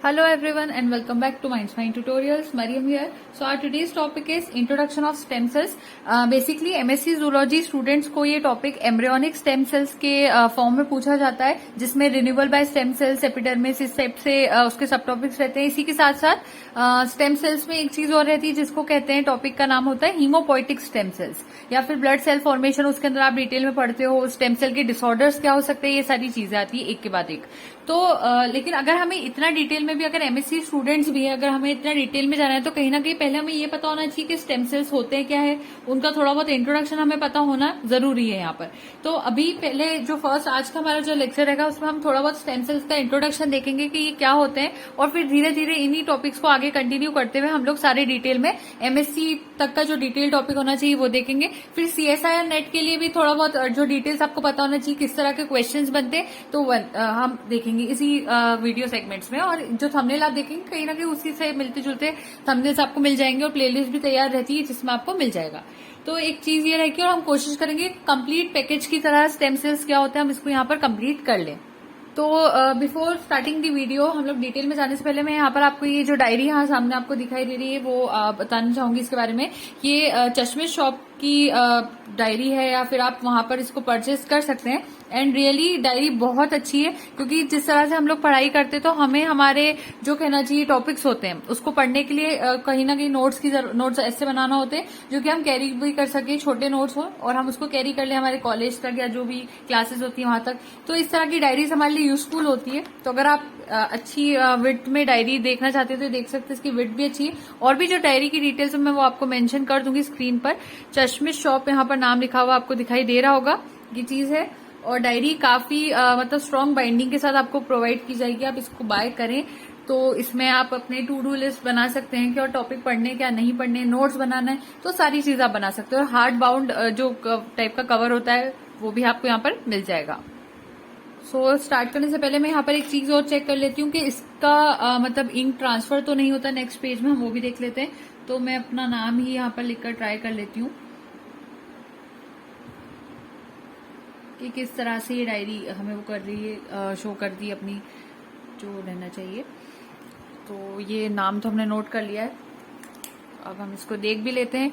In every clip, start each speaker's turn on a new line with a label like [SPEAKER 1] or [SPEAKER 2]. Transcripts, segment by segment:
[SPEAKER 1] Hello everyone and welcome back to Minds Mind Tutorials. Mariam here. So our today's topic is introduction of stem cells. Basically MSc Zoology students को ये topic embryonic stem cells के form में पूछा जाता है, जिसमें renewable by stem cells, epidermis, इस type से उसके सब टॉपिक्स रहते हैं. इसी के साथ साथ स्टेम सेल्स में एक चीज और रहती है जिसको कहते हैं, टॉपिक का नाम होता है हीमोपोइटिक स्टेम सेल्स या फिर ब्लड सेल फॉर्मेशन. उसके अंदर आप डिटेल में पढ़ते हो स्टेम सेल के डिसऑर्डर्स क्या हो सकते हैं, ये सारी चीजें आती है एक के बाद एक. तो लेकिन अगर हमें इतना डिटेल में भी, अगर एमएससी स्टूडेंट्स भी है, अगर हमें इतना डिटेल में जाना है तो कहीं ना कहीं पहले हमें ये पता होना चाहिए कि स्टेम सेल्स होते हैं क्या है, उनका थोड़ा बहुत इंट्रोडक्शन हमें पता होना जरूरी है यहाँ पर. तो अभी पहले जो फर्स्ट आज का हमारा जो लेक्चर रहेगा उसमें हम थोड़ा बहुत स्टेम सेल्स का इंट्रोडक्शन देखेंगे कि ये क्या होते हैं, और फिर धीरे धीरे इन्हीं टॉपिक्स को आगे कंटिन्यू करते हुए हम लोग सारे डिटेल में एमएससी तक का जो डिटेल टॉपिक होना चाहिए वो देखेंगे. फिर सीएसआईआर नेट के लिए भी थोड़ा बहुत जो डिटेल्स आपको पता होना चाहिए, किस तरह के क्वेश्चंस बनते हैं, तो हम देखेंगे इसी वीडियो सेगमेंट्स में. और जो थंबनेल आप देखेंगे कहीं ना कहीं उसी से मिलते जुलते थंबनेल्स आपको मिल जाएंगे, और प्लेलिस्ट भी तैयार रहती है जिसमें आपको मिल जाएगा. तो एक चीज ये रहेगी, और हम कोशिश करेंगे कंप्लीट पैकेज की तरह स्टेम सेल्स क्या होते हैं हम इसको यहाँ पर कंप्लीट कर लें. तो बिफोर स्टार्टिंग दी वीडियो, हम लोग डिटेल में जाने से पहले मैं यहाँ पर आपको ये जो डायरी यहाँ सामने आपको दिखाई दे रही है वो बताना चाहूंगी इसके बारे में. ये चश्मिश शॉप की डायरी है, या फिर आप वहां पर इसको परचेस कर सकते हैं. एंड रियली डायरी बहुत अच्छी है, क्योंकि जिस तरह से हम लोग पढ़ाई करते तो हमें हमारे जो कहना चाहिए टॉपिक्स होते हैं उसको पढ़ने के लिए कहीं ना कहीं नोट्स ऐसे बनाना होते हैं जो कि हम कैरी भी कर सके, छोटे नोट्स हो और हम उसको कैरी कर ले हमारे कॉलेज तक या जो भी क्लासेस होती है वहां तक. तो इस तरह की डायरीज हमारे लिए यूजफुल होती है. तो अगर आप अच्छी विड्थ में डायरी देखना चाहते हैं तो देख सकते हैं, इसकी विड्थ भी अच्छी है. और भी जो डायरी की डिटेल्स मैं वो आपको मेंशन कर दूंगी स्क्रीन पर. चश्मिश शॉप यहाँ पर नाम लिखा हुआ आपको दिखाई दे रहा होगा, ये चीज है. और डायरी काफी मतलब स्ट्रॉन्ग बाइंडिंग के साथ आपको प्रोवाइड की जाएगी. आप इसको बाय करें तो इसमें आप अपने टू डू लिस्ट बना सकते हैं कि और टॉपिक पढ़ने क्या नहीं पढ़ने, नोट्स बनाना है, तो सारी चीज आप बना सकते हो. और हार्ड बाउंड जो टाइप का कवर होता है वो भी आपको यहाँ पर मिल जाएगा. सो स्टार्ट करने से पहले मैं यहाँ पर एक चीज और चेक कर लेती हूँ कि इसका मतलब इंक ट्रांसफर तो नहीं होता नेक्स्ट पेज में, हम वो भी देख लेते हैं. तो मैं अपना नाम ही यहाँ पर लिखकर ट्राई कर लेती हूँ कि किस तरह से ये डायरी हमें वो कर रही है, शो कर दी अपनी जो रहना चाहिए. तो ये नाम तो हमने नोट कर लिया है. अब हम इसको देख भी लेते हैं.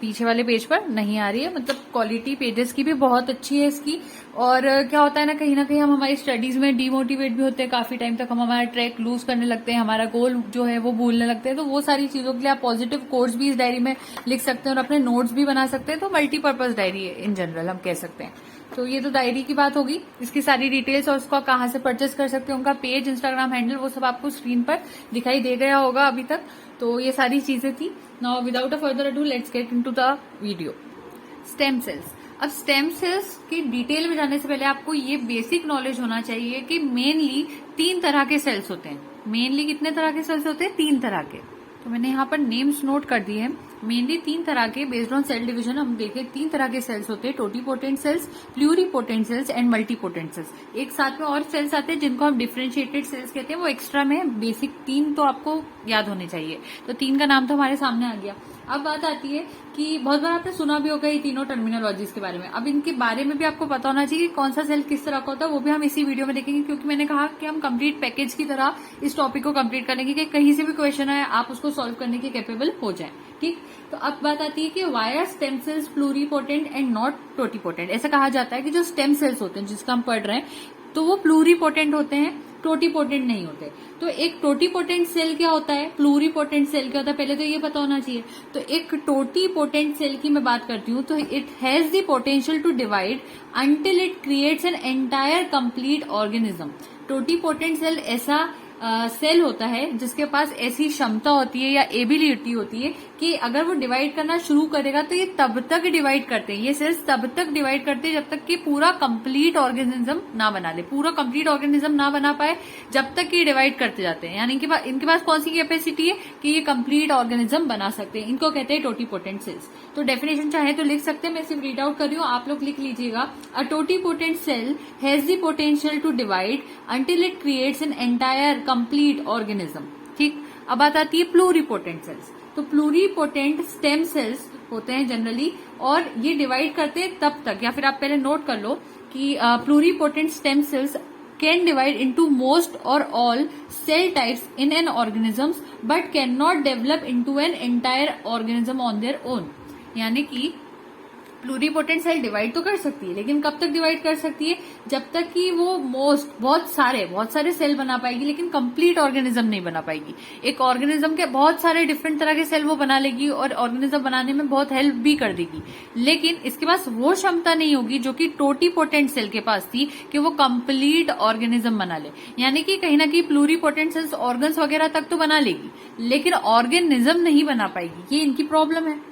[SPEAKER 1] पीछे वाले पेज पर नहीं आ रही है, मतलब क्वालिटी पेजेस की भी बहुत अच्छी है इसकी. और क्या होता है ना कहीं हम हमारी स्टडीज में डिमोटिवेट भी होते हैं, काफी टाइम तक हम हमारा ट्रैक लूज करने लगते हैं, हमारा गोल जो है वो भूलने लगते हैं. तो वो सारी चीजों के लिए आप पॉजिटिव कोट्स भी इस डायरी में लिख सकते हैं और अपने नोट्स भी बना सकते हैं. तो मल्टीपर्पज डायरी है इन जनरल हम कह सकते हैं. तो ये तो डायरी की बात होगी. इसकी सारी डिटेल्स और उसको कहाँ से परचेस कर सकते हैं, उनका पेज, इंस्टाग्राम हैंडल, वो सब आपको स्क्रीन पर दिखाई दे गया होगा अभी तक. तो ये सारी चीजें थी. Now without a further ado let's get into the video. Stem cells. अब स्टेम सेल्स की डिटेल में जाने से पहले आपको ये बेसिक नॉलेज होना चाहिए कि मेनली 3 तरह के सेल्स होते हैं. मेनली कितने तरह के सेल्स होते हैं? 3 तरह के. तो मैंने यहाँ पर नेम्स नोट कर दिए हैं. मेनली 3 तरह के, बेस्ड ऑन सेल डिवीजन हम देखें, 3 तरह के सेल्स होते हैं: totipotent cells, pluripotent cells and multipotent cells. एक साथ में और सेल्स आते हैं जिनको हम डिफरेंशिएटेड सेल्स कहते हैं, वो एक्स्ट्रा में. बेसिक 3 तो आपको याद होने चाहिए. तो 3 का नाम तो हमारे सामने आ गया. अब बात आती है कि बहुत बार आपने सुना भी होगा ये तीनों टर्मिनोलॉजीज के बारे में. अब इनके बारे में भी आपको पता होना चाहिए कि कौन सा सेल किस तरह का होता है, वो भी हम इसी वीडियो में देखेंगे, क्योंकि मैंने कहा कि हम कंप्लीट पैकेज की तरह इस टॉपिक को कंप्लीट करेंगे कि कहीं से भी क्वेश्चन आए आप उसको सॉल्व करने के कैपेबल हो जाए. ठीक. तो अब बात आती है कि why are stem cells pluripotent and not totipotent. ऐसा कहा जाता है कि जो स्टेम सेल्स होते हैं जिसका हम पढ़ रहे हैं तो वो प्लूरीपोटेंट होते हैं, टोटीपोटेंट नहीं होते. तो एक टोटीपोटेंट सेल क्या होता है, प्लूरीपोटेंट सेल क्या होता है, पहले तो ये पता होना चाहिए. तो एक टोटीपोटेंट सेल की मैं बात करती हूँ तो it has the potential to divide until it creates an entire complete organism. Totipotent cell ऐसा सेल होता है जिसके पास ऐसी क्षमता होती है या एबिलिटी होती है कि अगर वो डिवाइड करना शुरू करेगा तो ये तब तक डिवाइड करते हैं, ये सेल्स तब तक डिवाइड करते हैं जब तक कि पूरा कंप्लीट ऑर्गेनिज्म ना बना ले. पूरा कंप्लीट ऑर्गेनिज्म ना बना पाए जब तक ये डिवाइड करते जाते हैं. यानी कि इनके पास कौन सी कैपेसिटी है कि ये कंप्लीट ऑर्गेनिज्म बना सकते हैं. इनको कहते हैं टोटीपोटेंट सेल्स. तो डेफिनेशन चाहे तो लिख सकते हैं, मैं सिर्फ रीड आउट कर रही हूँ, आप लोग लिख लीजिएगा. A totipotent cell has the potential to divide until it creates an entire complete organism. ठीक. अब बात आती है प्लूरीपोटेंट सेल्स. तो प्लूरीपोटेंट स्टेम सेल्स होते हैं जनरली, और ये डिवाइड करते हैं तब तक, या फिर आप पहले नोट कर लो कि pluripotent stem sales can divide into most or all cell types in an organism but cannot develop into an entire organism on their own। यानी कि प्लूरीपोटेंट सेल डिवाइड तो कर सकती है, लेकिन कब तक डिवाइड कर सकती है? जब तक कि वो बहुत सारे सेल बना पाएगी, लेकिन कंप्लीट ऑर्गेनिज्म नहीं बना पाएगी। एक ऑर्गेनिज्म के बहुत सारे डिफरेंट तरह के सेल वो बना लेगी और ऑर्गेनिज्म बनाने में बहुत हेल्प भी कर देगी, लेकिन इसके पास वो क्षमता नहीं होगी जो कि टोटीपोटेंट सेल के पास थी कि वो कंप्लीट ऑर्गेनिज्म बना ले। यानी कि कहीं ना कहीं प्लूरीपोटेंट सेल्स ऑर्गन्स वगैरह तक तो बना लेगी, लेकिन ऑर्गेनिज्म नहीं बना पाएगी। ये इनकी प्रॉब्लम है।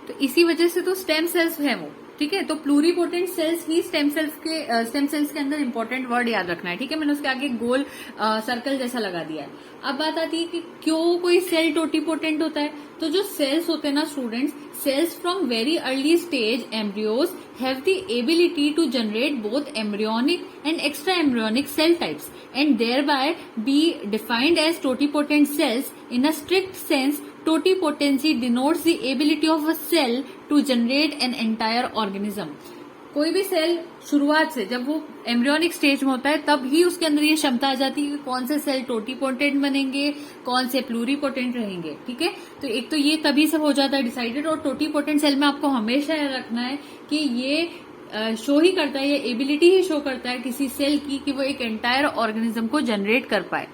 [SPEAKER 1] तो इसी वजह से तो स्टेम सेल्स है वो, ठीक है। तो प्लूरीपोटेंट सेल्स ही स्टेम सेल्स के अंदर इंपॉर्टेंट वर्ड याद रखना है, ठीक है। मैंने उसके आगे गोल सर्कल जैसा लगा दिया है। अब बात आती है कि क्यों कोई सेल टोटीपोटेंट होता है। तो जो सेल्स होते हैं ना students, cells from very early stage embryos have the ability to generate both embryonic and extra embryonic cell types and thereby be defined as totipotent cells in a strict sense. Totipotency denotes the ability of a cell to generate an entire organism. कोई भी cell शुरुआत से जब वो embryonic stage में होता है तब ही उसके अंदर ये क्षमता आ जाती है कि कौन से सेल टोटीपोटेंट बनेंगे, कौन से प्लूरीपोटेंट रहेंगे, ठीक है। तो एक तो ये तभी सब हो जाता है डिसाइडेड। और टोटीपोटेंट सेल में आपको हमेशा याद रखना है कि ये शो ही करता है, ये एबिलिटी ही शो करता है किसी सेल की कि वो एक एंटायर ऑर्गेनिज्म को जनरेट कर पाए।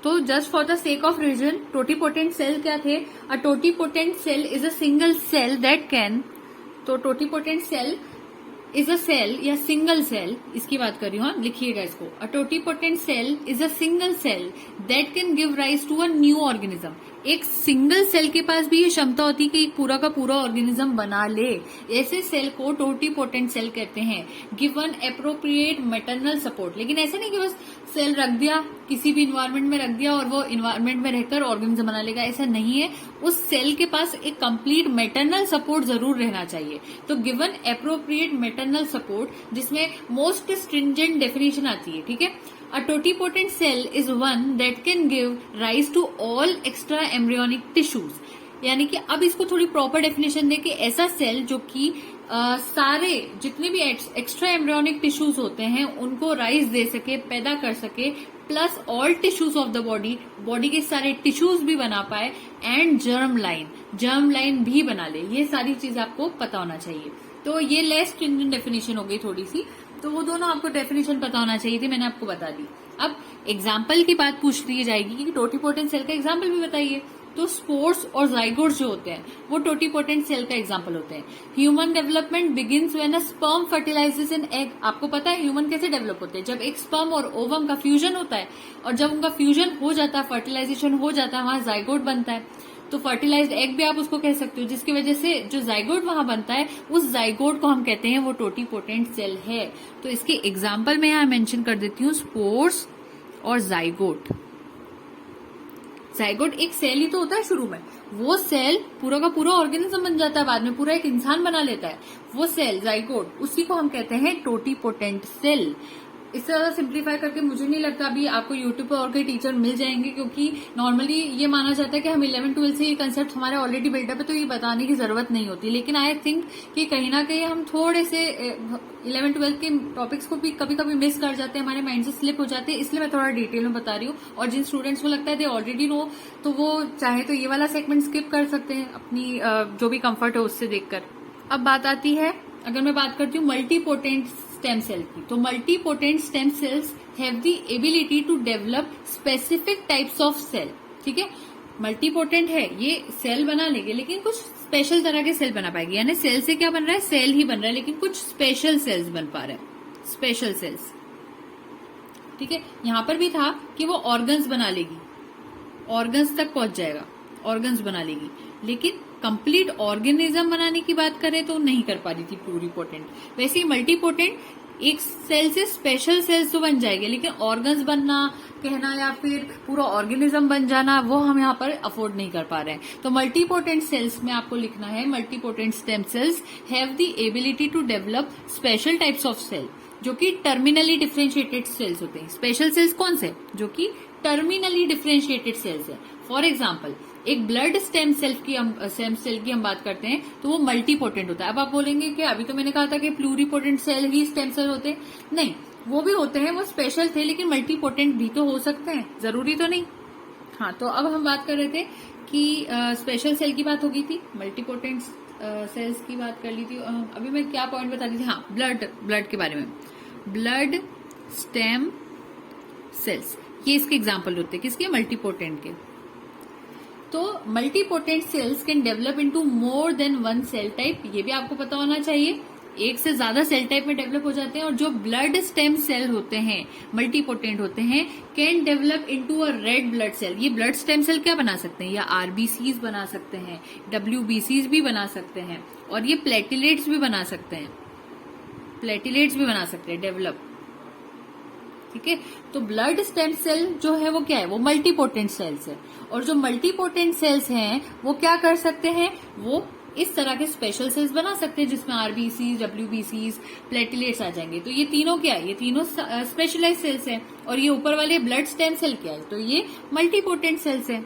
[SPEAKER 1] तो just for the sake of reason, totipotent cell क्या थे? A totipotent cell is a single cell that can. तो totipotent cell is a cell या सिंगल सेल, इसकी बात कर रही हूं, लिखिएगा इसको। A totipotent cell is a single cell that can give rise to a new organism. एक सिंगल सेल के पास भी ये क्षमता होती है कि पूरा का पूरा ऑर्गेनिज्म बना ले। ऐसे सेल को टोटीपोटेंट सेल कहते हैं। Given appropriate maternal support. लेकिन ऐसे नहीं कि बस सेल रख दिया, किसी भी इन्वायरमेंट में रख दिया और वो इन्वायरमेंट में रहकर ऑर्गेनिज्म बना लेगा, ऐसा नहीं है। उस सेल के पास एक कंप्लीट मैटरनल सपोर्ट जरूर रहना चाहिए। तो गिवन एप्रोप्रिएट मैटरनल सपोर्ट, जिसमें मोस्ट स्ट्रिंजेंट डेफिनेशन आती है, ठीक है। A totipotent cell is one that can give rise to all extra embryonic tissues। यानी कि अब इसको थोड़ी प्रॉपर डेफिनेशन दे कि ऐसा सेल जो कि सारे जितने भी एक्स्ट्रा एम्ब्रियोनिक टिश्यूज होते हैं उनको राइज दे सके, पैदा कर सके, plus all tissues of the body के सारे टिश्यूज भी बना पाए, एंड जर्म लाइन भी बना ले। ये सारी चीज आपको पता होना चाहिए। तो ये लेस स्ट्रिंजेंट डेफिनेशन हो गई थोड़ी सी, तो वो दोनों आपको डेफिनेशन पता होना चाहिए थी, मैंने आपको बता दी। अब एग्जाम्पल की बात पूछ ली जाएगी कि टोटीपोटेंट सेल का एग्जाम्पल भी बताइए। तो स्पोर्स और जाइगोट्स जो होते हैं वो टोटीपोटेंट सेल का एग्जाम्पल होते हैं। Human development begins when a sperm fertilises an egg. आपको पता है ह्यूमन कैसे डेवलप होते हैं? जब एक स्पर्म और ओवम का फ्यूजन होता है, और जब उनका फ्यूजन हो जाता है, फर्टिलाइजेशन हो जाता है, वहां जाइगोट बनता है। तो फर्टिलाइज्ड एग भी आप उसको कह सकते हो, जिसकी वजह से जो जाइगोट वहां बनता है उस जाइगोट को हम कहते हैं वो टोटीपोटेंट सेल है। तो इसके एग्जाम्पल में यहां मेंशन कर देती हूँ, स्पोर्स और जाइगोट। जाइगोट एक सेल ही तो होता है शुरू में, वो सेल पूरा का पूरा ऑर्गेनिज्म बन जाता है, बाद में पूरा एक इंसान बना लेता है वो सेल जाइगोट, उसी को हम कहते हैं टोटीपोटेंट सेल। इससे ज्यादा सिंप्लीफाई करके मुझे नहीं लगता अभी आपको यूट्यूब पर और कोई टीचर मिल जाएंगे, क्योंकि नॉर्मली ये माना जाता है कि हम 11-12 से ये कंसेप्ट हमारे ऑलरेडी बिल्डअप है, तो ये बताने की जरूरत नहीं होती। लेकिन आई थिंक कि कहीं ना कहीं हम थोड़े से 11-12 के टॉपिक्स को भी कभी कभी मिस कर जाते हैं, हमारे माइंड से स्लिप हो जाते हैं, इसलिए मैं थोड़ा डिटेल में बता रही हूँ। और जिन स्टूडेंट्स को लगता है दे ऑलरेडी नो, तो वो चाहे तो ये वाला सेगमेंट स्किप कर सकते हैं अपनी जो भी कंफर्ट है उससे देखकर। अब बात आती है, अगर मैं बात करती हूँ मल्टीपोटेंट स्टेम सेल की, तो multipotent stem cells have the ability to develop specific types of cell, ठीक है। मल्टीपोटेंट है, ये सेल बना लेंगे लेकिन कुछ स्पेशल तरह के सेल बना पाएगी। यानी सेल से क्या बन रहा है? सेल ही बन रहा है, लेकिन कुछ स्पेशल सेल्स बन पा रहे हैं, स्पेशल सेल्स, ठीक है। यहां पर भी था कि वो ऑर्गन्स बना लेगी, ऑर्गन्स तक पहुंच जाएगा, ऑर्गन्स बना लेगी, लेकिन कंप्लीट ऑर्गेनिज्म बनाने की बात करें तो नहीं कर पा रही थी प्लूरीपोटेंट। वैसे ही मल्टीपोटेंट एक सेल से स्पेशल सेल्स तो बन जाएंगे, लेकिन ऑर्गन्स बनना कहना या फिर पूरा ऑर्गेनिज्म बन जाना वो हम यहाँ पर अफोर्ड नहीं कर पा रहे हैं। तो मल्टीपोटेंट सेल्स में आपको लिखना है, multipotent stem cells have the ability to develop special types of cell जो कि टर्मिनली डिफरेंशिएटेड सेल्स होते हैं। स्पेशल सेल्स कौन से? जो कि टर्मिनली डिफरेंशिएटेड सेल्स है। फॉर एग्जाम्पल, एक ब्लड स्टेम सेल की हम बात करते हैं तो वो मल्टीपोटेंट होता है। अब आप बोलेंगे कि अभी तो मैंने कहा था कि प्लूरीपोटेंट सेल ही स्टेम सेल होते हैं। नहीं, वो भी होते हैं, वो स्पेशल थे, लेकिन मल्टीपोटेंट भी तो हो सकते हैं, जरूरी तो नहीं। हाँ, तो अब हम बात कर रहे थे कि स्पेशल सेल की बात हो गई थी, मल्टीपोटेंट सेल्स की बात कर ली थी। अभी मैं क्या पॉइंट बता रही थी, हाँ, ब्लड के बारे में। ब्लड स्टेम सेल्स, ये इसके एग्जाम्पल होते हैं, किसके? मल्टीपोटेंट के। तो multipotent cells can develop into more than one cell type, ये भी आपको पता होना चाहिए, एक से ज्यादा सेल टाइप में डेवलप हो जाते हैं। और जो ब्लड स्टेम सेल होते हैं, मल्टीपोटेंट होते हैं, can develop into a red blood cell. ये ब्लड स्टेम सेल क्या बना सकते हैं? या आरबीसीज बना सकते हैं, डब्ल्यूबीसीज भी बना सकते हैं, और ये प्लेटिलेट्स भी बना सकते हैं, प्लेटिलेट्स भी बना सकते हैं डेवलप। ठीक है, तो ब्लड स्टेम सेल जो है वो क्या है? वो मल्टीपोटेंट सेल्स है। और जो मल्टीपोटेंट सेल्स हैं वो क्या कर सकते हैं? वो इस तरह के स्पेशल सेल्स बना सकते हैं जिसमें आरबीसी, डब्ल्यूबीसी, प्लेटिलेट्स आ जाएंगे। तो ये तीनों क्या है? ये तीनों स्पेशलाइज सेल्स हैं। और ये ऊपर वाले ब्लड स्टेम सेल क्या है? तो ये मल्टीपोटेंट सेल्स है।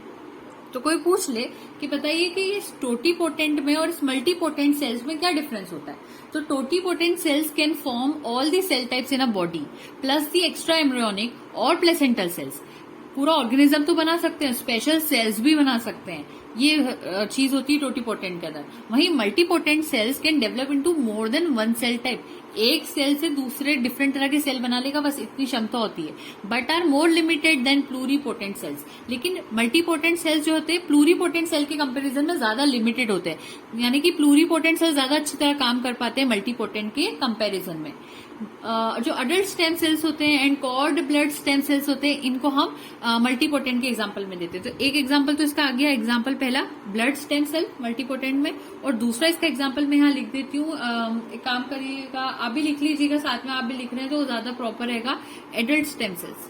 [SPEAKER 1] तो कोई पूछ ले कि बताइए कि इस टोटीपोटेंट में और इस मल्टीपोटेंट सेल्स में क्या डिफरेंस होता है? तो totipotent cells can form all the cell types in a body plus the extra embryonic और प्लेसेंटल सेल्स। पूरा ऑर्गेनिज्म तो बना सकते हैं, स्पेशल सेल्स भी बना सकते हैं, ये चीज होती है टोटीपोटेंट के अंदर। वहीं multipotent cells can develop into more than one cell type, एक सेल से दूसरे डिफरेंट तरह के सेल बना लेगा, बस इतनी क्षमता होती है। But are more limited than pluripotent cells, लेकिन मल्टीपोटेंट सेल्स जो होते हैं प्लूरीपोटेंट सेल के कंपैरिजन में ज्यादा लिमिटेड होते हैं, यानी कि प्लूरीपोटेंट सेल्स ज्यादा अच्छी तरह काम कर पाते हैं मल्टीपोटेंट के कंपैरिजन में। जो अडल्ट स्टेम सेल्स होते हैं and chord blood stem cells होते हैं, इनको हम मल्टीपोटेंट के एग्जांपल में देते हैं। तो एक एग्जांपल तो इसका आ गया, एग्जांपल पहला ब्लड स्टेम सेल मल्टीपोटेंट में, और दूसरा इसका एग्जांपल मैं यहाँ लिख देती हूँ। एक काम करिएगा, आप भी लिख लीजिएगा, साथ में आप भी लिख रहे हैं तो ज्यादा प्रॉपर रहेगा, एडल्ट स्टेम सेल्स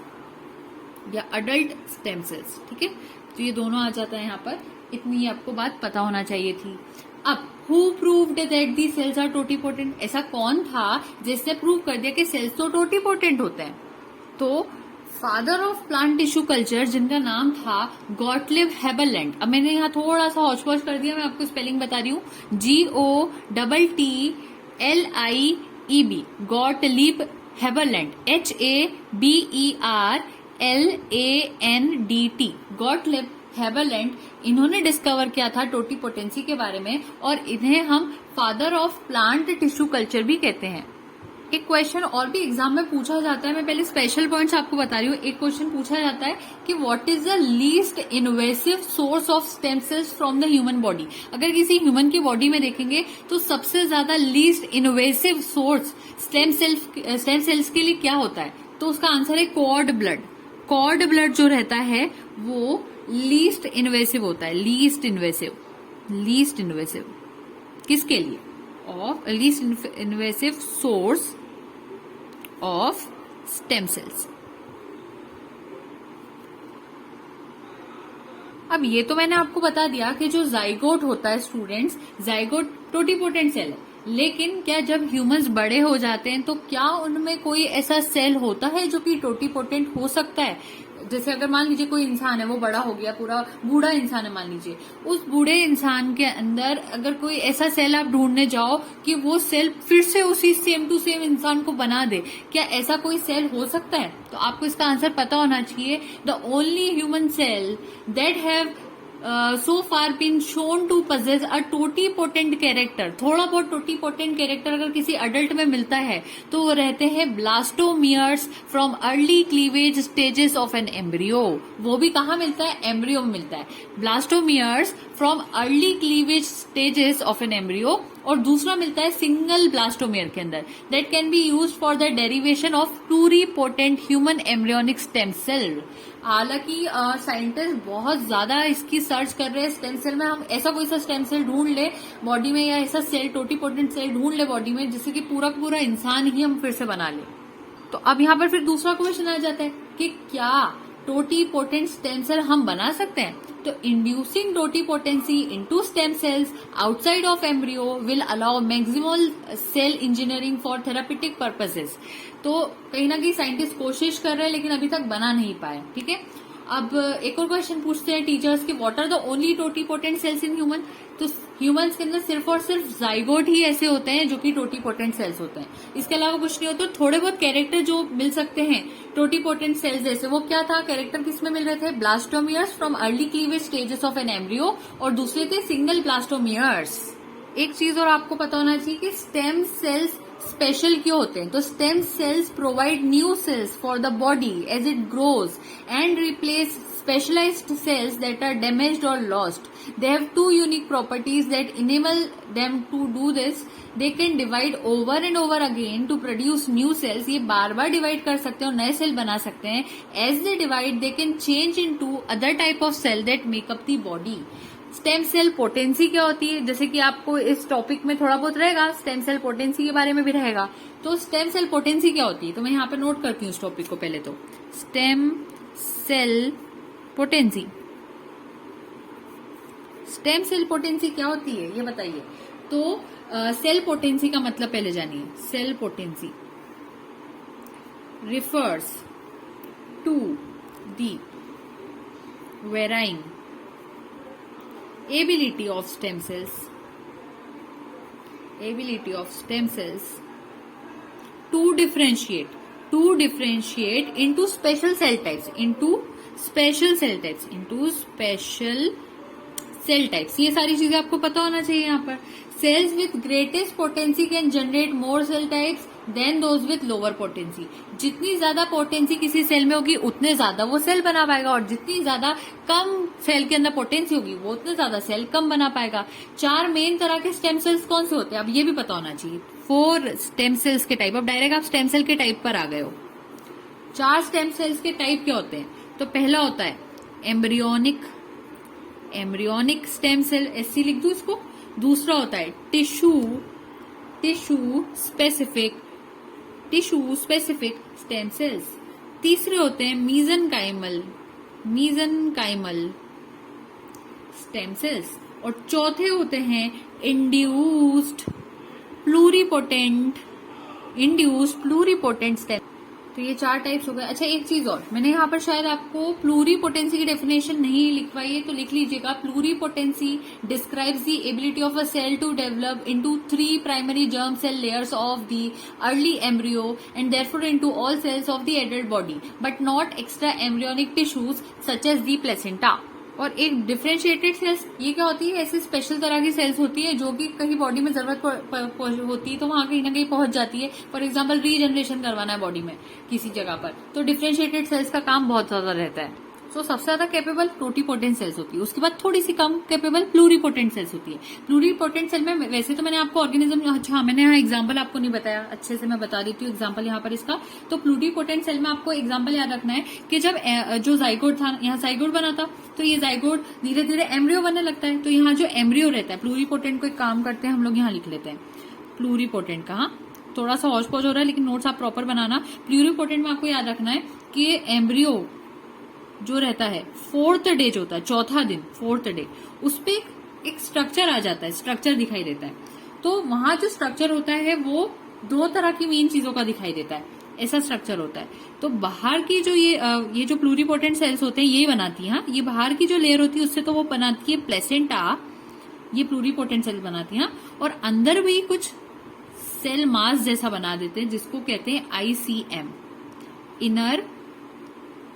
[SPEAKER 1] या अडल्ट स्टेम सेल्स। ठीक है, तो ये दोनों आ जाता है यहाँ पर, इतनी आपको बात पता होना चाहिए थी। अब who proved that the cells are totipotent? ऐसा कौन था जिसने प्रूव कर दिया कि सेल्स तो टोटीपोटेंट होते हैं? तो father of plant tissue culture, जिनका नाम था गॉटलिब हेबरलैंड। अब मैंने यहाँ थोड़ा सा हौच पौच कर दिया, मैं आपको स्पेलिंग बता रही हूँ, GOTTLIEB, Gottlieb Haberlandt, HABERLANDT, Gottlieb Haberlandt. इन्होंने डिस्कवर किया था टोटीपोटेंसी के बारे में, और इन्हें हम father of plant tissue culture भी कहते हैं। एक क्वेश्चन और भी एग्जाम में पूछा जाता है, मैं पहले स्पेशल पॉइंट्स आपको बता रही हूँ। एक क्वेश्चन पूछा जाता है कि what is the least invasive source of stem cells from the human body? अगर किसी ह्यूमन की बॉडी में देखेंगे तो सबसे ज्यादा least invasive source stem cells के लिए क्या होता है? तो उसका आंसर है कॉर्ड ब्लड। कॉर्ड ब्लड जो रहता है वो लीस्ट इन्वेसिव होता है, लीस्ट इन्वेसिव किसके लिए? Of least invasive source of stem cells. अब ये तो मैंने आपको बता दिया कि जो जाइगोट होता है स्टूडेंट्स, जाइगोट टोटीपोटेंट सेल है, लेकिन क्या जब ह्यूमंस बड़े हो जाते हैं तो क्या उनमें कोई ऐसा सेल होता है जो कि टोटीपोटेंट हो सकता है? जैसे अगर मान लीजिए कोई इंसान है, वो बड़ा हो गया, पूरा बूढ़ा इंसान है मान लीजिए, उस बूढ़े इंसान के अंदर अगर कोई ऐसा सेल आप ढूंढने जाओ कि वो सेल फिर से उसी सेम टू सेम इंसान को बना दे, क्या ऐसा कोई सेल हो सकता है? तो आपको इसका आंसर पता होना चाहिए। The only human cell that have so far been shown to possess a totipotent character, थोड़ा बहुत टोटीपोटेंट कैरेक्टर अगर किसी अडल्ट में मिलता है तो वो रहते हैं blastomeres from early cleavage stages of an embryo. वो भी कहाँ मिलता है? एम्ब्रियो में मिलता है, blastomeres from early cleavage stages of an embryo. और दूसरा मिलता है सिंगल ब्लास्टोमियर के अंदर, that can be use for the derivation of pluripotent human embryonic stem cell. हालांकि साइंटिस्ट बहुत ज्यादा इसकी सर्च कर रहे हैं स्टेम सेल में, हम ऐसा कोई सा स्टेम सेल ढूंढ ले बॉडी में, या ऐसा सेल टोटीपोटेंट सेल ढूंढ ले बॉडी में जिससे कि पूरा पूरा इंसान ही हम फिर से बना ले। तो अब यहाँ पर फिर दूसरा क्वेश्चन आ जाता है कि क्या टोटीपोटेंट स्टेम सेल हम बना सकते हैं? तो inducing totipotency into stem cells outside of embryo will allow maximal cell engineering for therapeutic purposes. तो कहीं ना कहीं साइंटिस्ट कोशिश कर रहे हैं लेकिन अभी तक बना नहीं पाए। ठीक है, अब एक और क्वेश्चन पूछते हैं टीचर्स कि what are the only totipotent cells in human? तो ह्यूमंस के अंदर सिर्फ और सिर्फ जाइगोट ही ऐसे होते हैं जो कि टोटीपोटेंट सेल्स होते हैं, इसके अलावा कुछ नहीं होता। थोड़े बहुत कैरेक्टर जो मिल सकते हैं टोटीपोटेंट सेल्स जैसे, वो क्या था, कैरेक्टर किसमें मिल रहे थे, blastomeres from early cleavage stages of an embryo, और दूसरे थे सिंगल ब्लास्टोमियर्स। एक चीज और आपको पता होना चाहिए कि स्टेम सेल्स स्पेशल क्यों होते हैं। तो stem cells provide new cells for the body as it grows and replace specialized cells that are damaged or lost. They have two unique properties that enable them to do this. They can divide over and over again to produce new cells. ये बार बार divide कर सकते हैं और नए cell बना सकते हैं. As they divide, they can change into other type of cell that make up the body. Stem cell potency क्या होती है, जैसे कि आपको इस टॉपिक में थोड़ा बहुत रहेगा, स्टेम सेल पोटेंसी के बारे में भी रहेगा. तो स्टेम सेल पोटेंसी क्या होती है, तो मैं यहाँ पे नोट करती हूँ इस टॉपिक को. पहले तो stem cell potency, stem cell potency क्या होती है ये बताइए. तो सेल पोटेंसी का मतलब पहले जानिए. Cell potency refers to the varying ability of stem cells to differentiate into special cell types. ये सारी चीजें आपको पता होना चाहिए. यहाँ पर cells with greatest potency can generate more cell types than those with lower potency. जितनी ज्यादा पोटेंसी किसी सेल में होगी उतने ज्यादा वो सेल बना पाएगा, और जितनी ज्यादा कम सेल के अंदर पोटेंसी होगी वो उतने ज्यादा सेल कम बना पाएगा. 4 मेन तरह के स्टेम सेल्स कौन से होते हैं, अब ये भी पता होना चाहिए. 4 स्टेम सेल्स के टाइप. अब डायरेक्ट आप स्टेम सेल के टाइप पर आ गए हो. 4 स्टेम सेल्स के टाइप क्या होते हैं. तो पहला होता है एम्ब्रियोनिक स्टेम सेल, ऐसी लिख दू इसको. दूसरा होता है टिश्यू स्पेसिफिक स्टेम सेल्स. तीसरे होते हैं मीजनकाइमल स्टेम सेल्स. और चौथे होते हैं इंड्यूस्ड प्लूरीपोटेंट स्टेम. तो ये 4 टाइप्स हो गए. अच्छा एक चीज और, मैंने यहाँ पर शायद आपको प्लूरीपोटेंसी की डेफिनेशन नहीं लिखवाई है, तो लिख लीजिएगा. Pluripotency describes the ability of a cell to develop into 3 primary germ cell layers of the early embryo and therefore into all cells of the adult body but not extra embryonic tissues such as the placenta. और एक differentiated sales, ये क्या होती है, ऐसी special तरह की sales होती है जो कि कहीं बॉडी में जरूरत होती है तो वहां कहीं ना कहीं पहुंच जाती है. फॉर एग्जांपल रीजनरेशन करवाना है बॉडी में किसी जगह पर, तो डिफरेंशिएटेड सेल्स का काम बहुत ज्यादा रहता है. सो सबसे ज्यादा कैपेबल टोटीपोटेंट सेल्स होती है, उसके बाद थोड़ी सी कम कैपेबल प्लूरीपोटेंट सेल्स होती है. प्लूरीपोटेंट सेल में वैसे तो मैंने आपको ऑर्गेनिज्म, अच्छा मैंने यहाँ एग्जांपल आपको नहीं बताया, अच्छे से मैं बता देती हूँ एग्जांपल यहाँ पर इसका. तो प्लूरीपोटेंट सेल में आपको एग्जांपल याद रखना है कि जब जो जाइगोट था, यहाँ जाइगोट बना था, तो ये जाइगोट धीरे धीरे एम्ब्रियो बनने लगता है. तो यहाँ जो एम्ब्रियो रहता है, प्लूरीपोटेंट को एक काम करते हैं हम लोग यहाँ लिख लेते हैं. प्लूरीपोटेंट का थोड़ा सा हौज पौज हो रहा है लेकिन नोट्स आप प्रॉपर बनाना. प्लूरीपोटेंट में आपको याद रखना है कि एम्ब्रियो जो रहता है 4th डे जो होता है, चौथा दिन 4th डे, उस पे एक स्ट्रक्चर आ जाता है, स्ट्रक्चर दिखाई देता है. तो वहां जो स्ट्रक्चर होता है वो 2 तरह की मेन चीजों का दिखाई देता है, ऐसा स्ट्रक्चर होता है. तो बाहर की जो ये जो प्लूरीपोटेंट सेल्स होते हैं ये बनाती है, ये बाहर की जो लेयर होती है उससे तो वो बनाती है प्लेसेंटा, ये प्लूरीपोटेंट सेल्स बनाती है. और अंदर भी कुछ सेल मास जैसा बना देते हैं जिसको कहते हैं ICM, इनर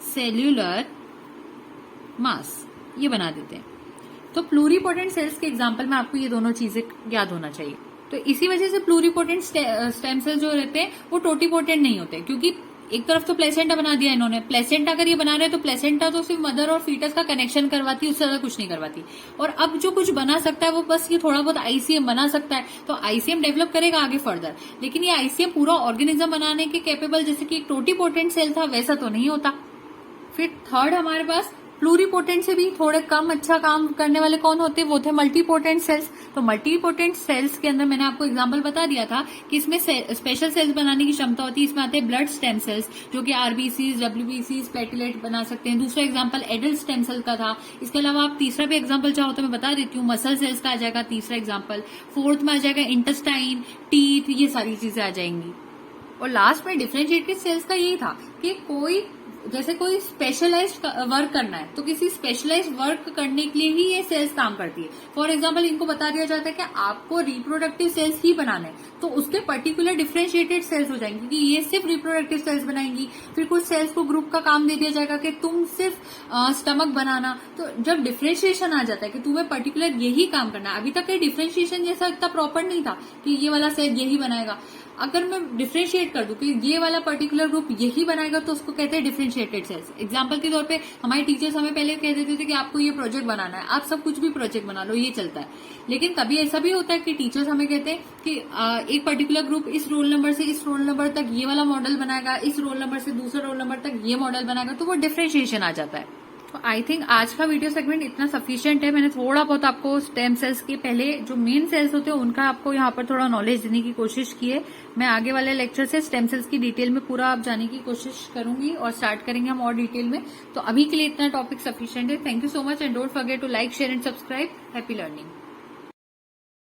[SPEAKER 1] सेल्यूलर मास, ये बना देते हैं. तो प्लूरीपोटेंट सेल्स के एग्जांपल में आपको ये दोनों चीजें याद होना चाहिए. तो इसी वजह से प्लूरीपोटेंट स्टेम सेल्स जो रहते हैं वो टोटीपोटेंट नहीं होते, क्योंकि एक तरफ तो प्लेसेंटा बना दिया इन्होंने. प्लेसेंटा अगर ये बना रहे तो प्लेसेंटा तो सिर्फ मदर और फीटस का कनेक्शन करवाती, उससे ज्यादा कुछ नहीं करवाती. और अब जो कुछ बना सकता है वो बस ये थोड़ा बहुत ICM बना सकता है. तो ICM डेवलप करेगा आगे फर्दर, लेकिन ये ICM पूरा ऑर्गेनिज्म बनाने के कैपेबल जैसे कि एक टोटीपोटेंट सेल था वैसा तो नहीं होता. फिर थर्ड हमारे पास प्लूरीपोटेंट से भी थोड़े कम अच्छा काम करने वाले कौन होते हैं, वो थे मल्टीपोटेंट सेल्स. तो मल्टीपोटेंट सेल्स के अंदर मैंने आपको एग्जांपल बता दिया था कि इसमें स्पेशल सेल्स बनाने की क्षमता होती है. इसमें आते हैं ब्लड स्टेम सेल्स जो कि RBCs, WBCs, प्लेटलेट बना सकते हैं. दूसरा एग्जांपल एडल्ट स्टेम सेल का था. इसके अलावा आप तीसरा भी एग्जांपल चाहो तो मैं बता देती हूँ, मसल सेल्स का आ जाएगा तीसरा एग्जाम्पल. 4th में आ जाएगा इंटेस्टाइन, टीथ, ये सारी चीजें आ जाएंगी. और लास्ट में डिफरेंशिएटेड सेल्स का यही था कि कोई जैसे कोई स्पेशलाइज्ड वर्क करना है तो किसी स्पेशलाइज्ड वर्क करने के लिए ही ये सेल्स काम करती है। फॉर एग्जांपल इनको बता दिया जाता है कि आपको रिप्रोडक्टिव सेल्स ही बनाना है, तो उसके पर्टिकुलर डिफरेंशिएटेड सेल्स हो जाएंगे, क्योंकि ये सिर्फ रिप्रोडक्टिव सेल्स बनाएंगी। फिर कुछ सेल्स को ग्रुप का काम दे दिया जाएगा कि तुम सिर्फ स्टमक बनाना। तो जब डिफरेंशिएशन आ जाता है कि तुम्हें पर्टिकुलर यही काम करना है, अभी तक ये डिफरेंशिएशन जैसा इतना प्रॉपर नहीं था कि ये वाला सेल यही बनाएगा। अगर मैं डिफरेंशिएट कर दूं कि ये वाला पर्टिकुलर ग्रुप यही बनाएगा तो उसको कहते हैं डिफरेंशिएटेड सेल्स। एग्जांपल के तौर पे हमारे टीचर्स हमें पहले कह देते थे कि आपको ये प्रोजेक्ट बनाना है, आप सब कुछ भी प्रोजेक्ट बना लो, ये चलता है। लेकिन कभी ऐसा भी होता है कि टीचर्स हमें कहते हैं कि एक पर्टिकुलर ग्रुप इस रोल नंबर से इस रोल नंबर तक ये वाला मॉडल बनाएगा, इस रोल नंबर से दूसरे रोल नंबर तक ये मॉडल बनाएगा, तो वो डिफरेंशिएशन आ जाता है। तो आई थिंक आज का वीडियो सेगमेंट इतना सफिशिएंट है। मैंने थोड़ा बहुत आपको स्टेम सेल्स के पहले जो मेन सेल्स होते हैं उनका आपको यहाँ पर थोड़ा नॉलेज देने की कोशिश की है। मैं आगे वाले लेक्चर से स्टेम सेल्स की डिटेल में पूरा आप जाने की कोशिश करूंगी और स्टार्ट करेंगे हम और डिटेल में। तो अभी के लिए इतना टॉपिक सफिशिएंट है। Thank you so much and don't forget to like, share and subscribe. Happy learning.